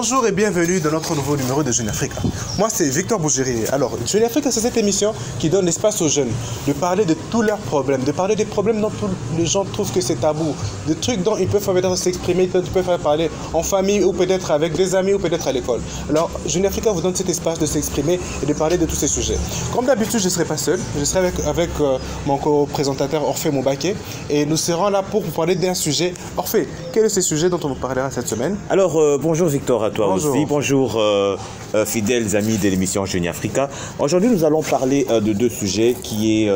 Bonjour et bienvenue dans notre nouveau numéro de Jeune Africa. Moi c'est Victor Bougéry. Alors Jeune Africa, c'est cette émission qui donne l'espace aux jeunes de parler de tous leurs problèmes, de parler des problèmes dont tous les gens trouvent que c'est tabou, des trucs dont ils peuvent peut-être s'exprimer, ils peuvent parler en famille ou peut-être avec des amis ou peut-être à l'école. Alors Jeune Africa vous donne cet espace de s'exprimer et de parler de tous ces sujets. Comme d'habitude, je ne serai pas seul, je serai avec mon co-présentateur Orphée Moubaké et nous serons là pour vous parler d'un sujet. Orphée, quel est ce sujet dont on vous parlera cette semaine? Alors bonjour Victor à toi Bonjour. aussi, bonjour fidèles amis de l'émission Jeune Africa. Aujourd'hui nous allons parler de deux sujets qui est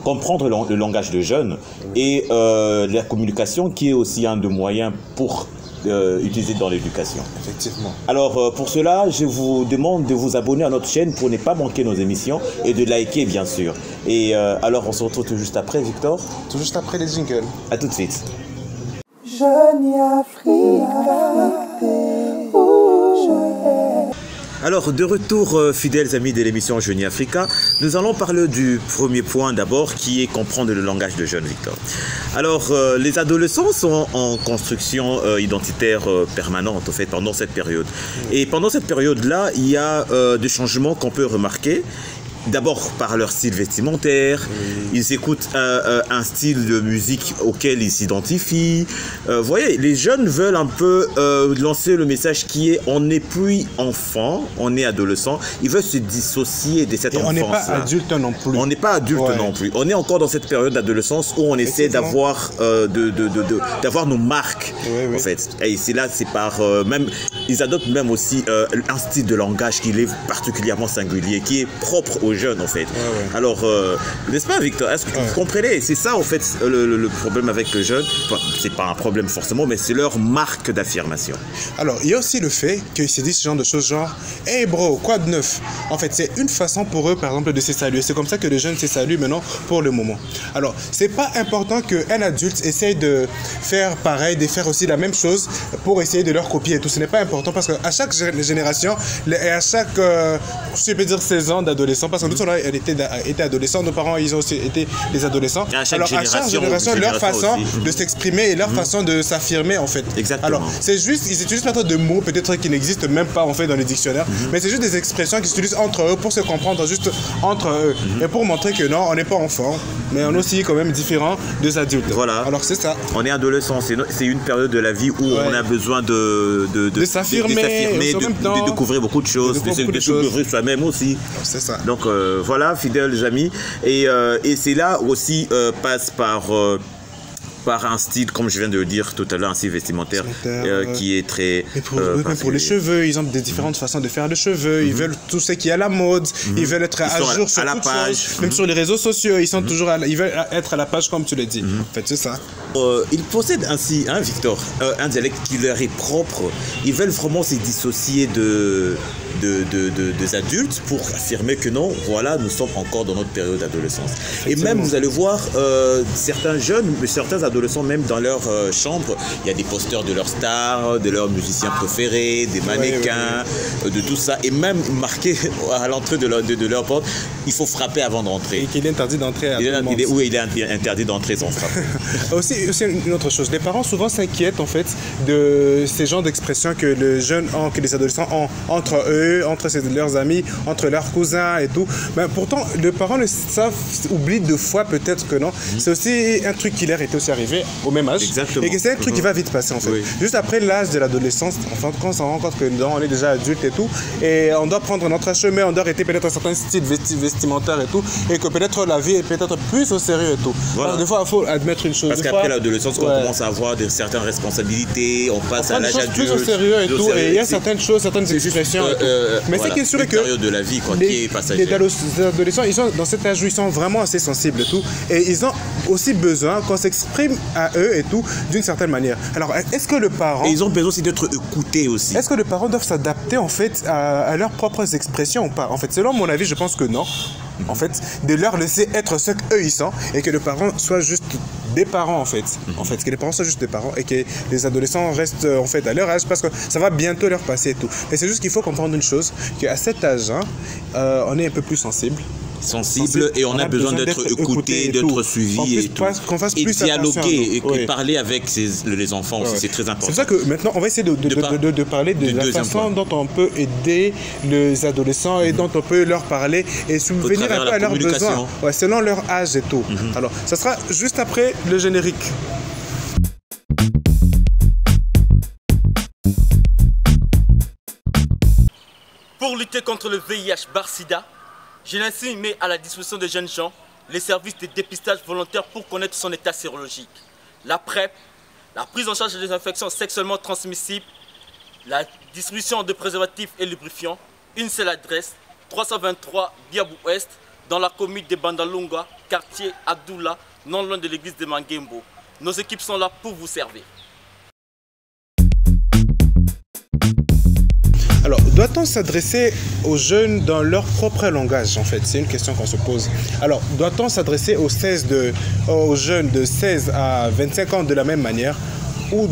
comprendre le langage de jeunes et la communication qui est aussi un des moyens pour utiliser dans l'éducation. Effectivement. Alors pour cela je vous demande de vous abonner à notre chaîne pour ne pas manquer nos émissions et de liker bien sûr. Et alors on se retrouve tout juste après Victor. Tout juste après les jingles. À tout de suite. Jeune Africa. Alors, de retour, fidèles amis de l'émission Jeune Africa, nous allons parler du premier point d'abord, qui est comprendre le langage de jeunes, Victor. Alors, les adolescents sont en construction identitaire permanente, en fait, pendant cette période. Et pendant cette période-là, il y a des changements qu'on peut remarquer. D'abord par leur style vestimentaire, ils écoutent un style de musique auquel ils s'identifient. Vous voyez, les jeunes veulent un peu lancer le message qui est on n'est plus enfant, on est adolescent. Ils veulent se dissocier de cette enfance-là. On n'est pas adulte non plus. On n'est pas adulte non plus. On est encore dans cette période d'adolescence où on essaie d'avoir d'avoir nos marques, en fait. Et c'est là, c'est par même ils adoptent même aussi un style de langage qui est particulièrement singulier, qui est propre aux jeunes en fait. Alors, n'est-ce pas Victor? Est-ce que vous comprenez? C'est ça en fait le problème avec les jeunes. Enfin, c'est pas un problème forcément, mais c'est leur marque d'affirmation. Alors, il y a aussi le fait qu'ils se disent ce genre de choses genre « Hey bro, quoi de neuf ?» En fait, c'est une façon pour eux, par exemple, de se saluer. C'est comme ça que les jeunes se saluent maintenant pour le moment. Alors, c'est pas important qu'un adulte essaye de faire pareil, de faire aussi la même chose pour essayer de leur copier et tout. Ce n'est pas important parce qu'à chaque génération et à chaque, je peux dire, saison d'adolescent, parce que nous, on a été adolescents, nos parents, ils ont aussi été des adolescents. Alors, à chaque génération, leur façon de s'exprimer et leur façon de s'affirmer, en fait. Exactement. Alors, c'est juste, ils utilisent peut-être de mots, peut-être qui n'existent même pas, en fait, dans les dictionnaires, mais c'est juste des expressions qu'ils utilisent entre eux pour se comprendre juste entre eux. Et pour montrer que non, on n'est pas enfant, mais on est aussi quand même différent des adultes. Voilà. Alors, c'est ça. On est adolescent, c'est une période de la vie où on a besoin de s'affirmer, de découvrir beaucoup de choses, de se découvrir soi-même aussi. C'est ça. Donc voilà, fidèles amis, et c'est là aussi passe par un style, comme je viens de le dire tout à l'heure, un style vestimentaire qui est très... Mais pour les cheveux, ils ont des différentes façons de faire les cheveux. Ils veulent tout ce qui est à la mode. Ils veulent être à jour sur toute chose. Même sur les réseaux sociaux, ils sont toujours ils veulent être à la page comme tu l'as dit. En fait, c'est ça. Ils possèdent ainsi, hein, Victor, un dialecte qui leur est propre. Ils veulent vraiment se dissocier des adultes pour affirmer que non, voilà, nous sommes encore dans notre période d'adolescence. Et même, vous allez voir, certains jeunes, certains adolescents, même dans leur chambre, il y a des posters de leurs stars, de leurs musiciens préférés, des mannequins, de tout ça. Et même marqué à l'entrée de leur porte, il faut frapper avant de rentrer. Et qu'il est interdit d'entrer à tout le monde. Oui, il est interdit d'entrer sans frapper. aussi une autre chose, les parents souvent s'inquiètent en fait de ces genres d'expressions que les jeunes ont, que les adolescents ont entre eux, entre leurs amis, entre leurs cousins et tout. Mais pourtant, les parents le savent, oublient deux fois peut-être que non. C'est aussi un truc qui leur était aussi arrivé au même âge. Exactement. Et que c'est un truc qui va vite passer en fait. Juste après l'âge de l'adolescence, enfin, quand on s'en rend compte que non, on est déjà adulte et tout, et on doit prendre notre chemin, on doit arrêter peut-être un certain style vestimentaire et tout, et que peut-être la vie est peut-être plus au sérieux et tout. Voilà. Alors, des fois, il faut admettre une chose. Parce qu'après l'adolescence, on commence à avoir certaines responsabilités, on passe à l'âge adulte. Plus au sérieux et tout, et il y a certaines choses, certaines expressions. Mais c'est qu'il est que période de la vie qui est passagère. Les adolescents, ils sont dans cet âge où ils sont vraiment assez sensibles et tout, et ils ont aussi besoin qu'on s'exprime à eux et tout d'une certaine manière. Alors, est-ce que le parent... Et ils ont besoin aussi d'être écoutés aussi. Est-ce que les parents doivent s'adapter en fait à leurs propres expressions ou pas? En fait, selon mon avis, je pense que non. En fait, de leur laisser être ce qu'eux ils sont et que les parents soient juste des parents en fait. En fait, que les parents soient juste des parents et que les adolescents restent en fait à leur âge parce que ça va bientôt leur passer et tout. Et c'est juste qu'il faut comprendre une chose, qu'à cet âge, on est un peu plus sensible. sensible et on a besoin d'être écouté, d'être suivi et tout. Qu'on fasse et plus dialoguer attention, et parler avec les enfants aussi, c'est très important. C'est pour ça que maintenant, on va essayer de parler de la façon dont on peut aider les adolescents et dont on peut leur parler et subvenir un peu à leurs besoins, selon leur âge et tout. Alors, ça sera juste après le générique. Pour lutter contre le VIH/SIDA, j'ai ainsi mis à la disposition des jeunes gens les services de dépistage volontaire pour connaître son état sérologique, la PrEP, la prise en charge des infections sexuellement transmissibles, la distribution de préservatifs et lubrifiants, une seule adresse, 323 Biabou Ouest, dans la commune de Bandalunga, quartier Abdullah, non loin de l'église de Mangembo. Nos équipes sont là pour vous servir. Alors, doit-on s'adresser aux jeunes dans leur propre langage, en fait? C'est une question qu'on se pose. Alors, doit-on s'adresser aux jeunes de 16 à 25 ans de la même manière ou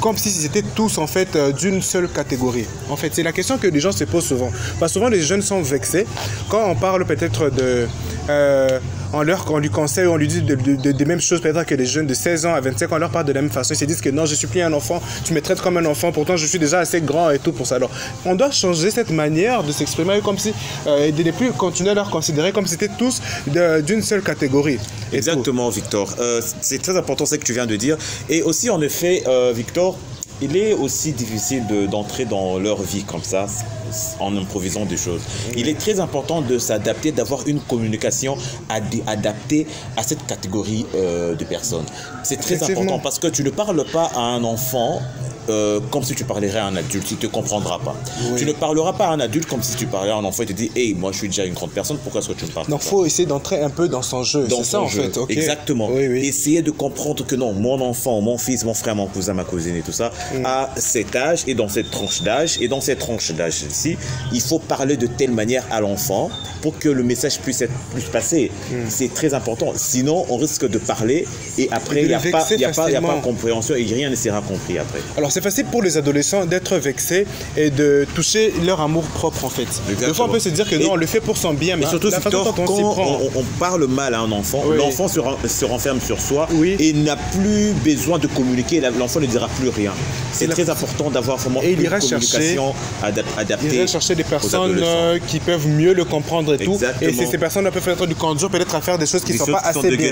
comme si c'était tous, en fait, d'une seule catégorie? En fait, c'est la question que les gens se posent souvent. Parce que souvent, les jeunes sont vexés quand on parle peut-être de... on lui conseille, on lui dit des mêmes choses peut-être que les jeunes de 16 ans à 25 ans, on leur parle de la même façon. Ils se disent que non, je suis plus un enfant, tu me traites comme un enfant, pourtant je suis déjà assez grand et tout pour ça. Alors, on doit changer cette manière de s'exprimer comme si, de ne plus continuer à leur considérer comme si c'était tous d'une seule catégorie. Exactement, Victor. C'est très important ce que tu viens de dire. Et aussi, en effet, Victor, il est aussi difficile d'entrer dans leur vie comme ça, en improvisant des choses. Il est très important de s'adapter, d'avoir une communication adaptée à cette catégorie de personnes. C'est très important parce que tu ne parles pas à un enfant comme si tu parlerais à un adulte, il ne te comprendra pas. Oui. Tu ne parleras pas à un adulte comme si tu parlais à un enfant et te dis « Hey, moi je suis déjà une grande personne, pourquoi est-ce que tu me parles ?» Donc il faut essayer d'entrer un peu dans son jeu, c'est ça en fait. Okay. Exactement. Oui, oui. Essayer de comprendre que non, mon enfant, mon fils, mon frère, mon cousin, ma cousine et tout ça, à cet âge et dans cette tranche d'âge, et dans cette tranche d'âge-ci, il faut parler de telle manière à l'enfant pour que le message puisse être plus passé. C'est très important. Sinon, on risque de parler et après, il n'y a pas compréhension et rien ne sera compris après. Alors, c'est facile pour les adolescents d'être vexés et de toucher leur amour propre en fait. Des fois on peut se dire que non, on le fait pour son bien, mais surtout Victor, quand on parle mal à un enfant, l'enfant se renferme sur soi et n'a plus besoin de communiquer, l'enfant ne dira plus rien. C'est très important d'avoir vraiment une communication adaptée. Il ira chercher des personnes qui peuvent mieux le comprendre et tout. Et ces personnes peuvent être du conduire peut-être à faire des choses qui ne sont pas assez bien.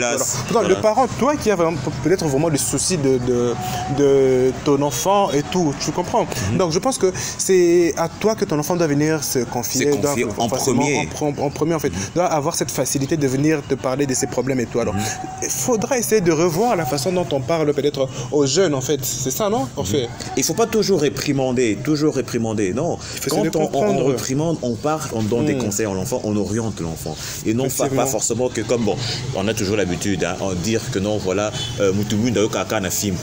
Le parent, toi qui as peut-être vraiment le souci de ton enfant et tout, tu comprends. Donc je pense que c'est à toi que ton enfant doit venir se confier en premier en fait, doit avoir cette facilité de venir te parler de ses problèmes et tout. Alors il faudra essayer de revoir la façon dont on parle peut-être aux jeunes en fait, c'est ça non en fait. Il faut pas toujours réprimander, non. Quand on réprimande, on part, on donne des conseils à l'enfant, on oriente l'enfant et non pas forcément que comme bon, on a toujours l'habitude de dire que non voilà Mutubu n'a kaka na film.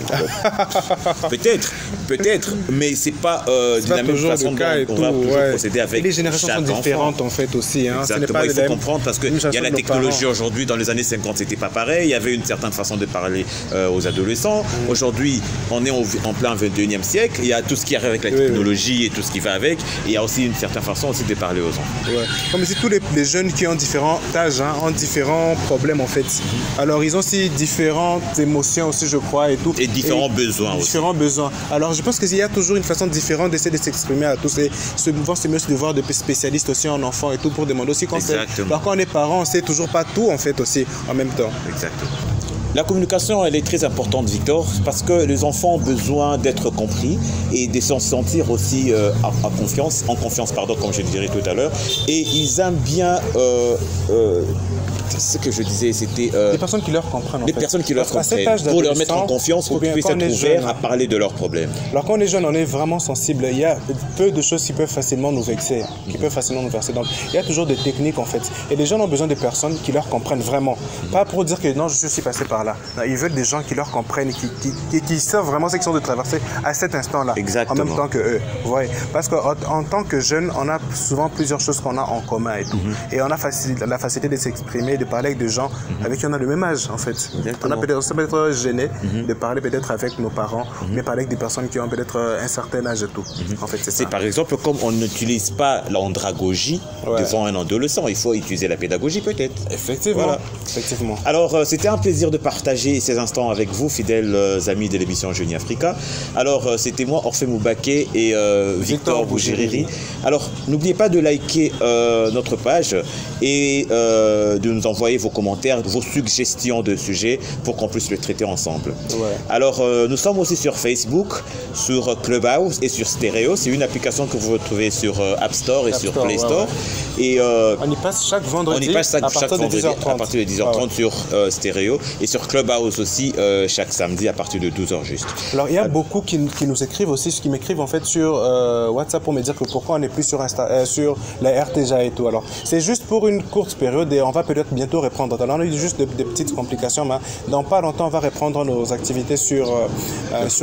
Peut-être, mais c'est pas de la même façon dont on va toujours procéder avec les générations sont différentes en fait aussi. Hein. Exactement, il faut comprendre parce qu'il y a la technologie aujourd'hui, dans les années 50 c'était pas pareil, il y avait une certaine façon de parler aux adolescents. Aujourd'hui on est en plein 21e siècle, il y a tout ce qui arrive avec la technologie et tout ce qui va avec, et il y a aussi une certaine façon aussi de parler aux enfants. Comme si tous les jeunes qui ont différents âges, ont différents problèmes en fait. Alors ils ont aussi différentes émotions aussi je crois et tout. Et différents besoins aussi. Alors je pense qu'il y a toujours une façon différente d'essayer de s'exprimer à tous et souvent c'est mieux de voir des spécialistes aussi en enfants et tout pour demander aussi conseil. Alors quand on est parent, on sait toujours pas tout en fait aussi en même temps. Exactement. La communication, elle est très importante, Victor, parce que les enfants ont besoin d'être compris et de s'en sentir aussi en confiance, comme je le dirais tout à l'heure. Et ils aiment bien ce que je disais, c'était... des personnes qui leur comprennent. Des personnes qui leur comprennent, pour leur mettre en confiance, pour qu'ils puissent être ouverts à parler de leurs problèmes. Alors quand on est jeune, on est vraiment sensible. Il y a peu de choses qui peuvent facilement nous vexer, Donc il y a toujours des techniques en fait. Et les jeunes ont besoin de personnes qui leur comprennent vraiment. Pas pour dire que non, je suis passé par là. Non, ils veulent des gens qui leur comprennent, qui savent vraiment ce qu'ils sont de traverser à cet instant-là. Exactement. En même temps que eux. Ouais. Parce qu'en tant que jeunes, on a souvent plusieurs choses qu'on a en commun et tout. Et on a la facilité de s'exprimer, de parler avec des gens avec qui on a le même âge, en fait. On s'est peut-être gêné de parler peut-être avec nos parents, mais parler avec des personnes qui ont peut-être un certain âge et tout. En fait, c'est ça. Par exemple comme on n'utilise pas l'andragogie devant un adolescent, il faut utiliser la pédagogie peut-être. Effectivement. Voilà. Effectivement. Alors, c'était un plaisir de partager ces instants avec vous, fidèles amis de l'émission Jeune Africa. Alors, c'était moi, Orphée Moubaké et Victor Bougériri. Alors, n'oubliez pas de liker notre page et de nous envoyer vos commentaires, vos suggestions de sujets pour qu'on puisse le traiter ensemble. Alors, nous sommes aussi sur Facebook, sur Clubhouse et sur Stereo. C'est une application que vous retrouvez sur App Store et sur Play Store. Et, on y passe chaque vendredi, à partir de 10h30 sur Stereo et sur Clubhouse aussi chaque samedi à partir de 12h juste. Alors il y a beaucoup qui nous écrivent aussi, qui m'écrivent en fait sur WhatsApp pour me dire que pourquoi on n'est plus sur sur la RTGA et tout. Alors c'est juste pour une courte période et on va peut-être bientôt reprendre. Alors on a eu juste des petites complications, mais dans pas longtemps on va reprendre nos activités sur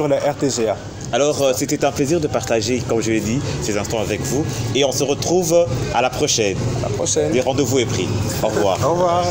la RTGA. Alors c'était un plaisir de partager, comme je l'ai dit, ces instants avec vous et on se retrouve à la prochaine. À la prochaine. Le rendez-vous est pris. Au revoir. Au revoir.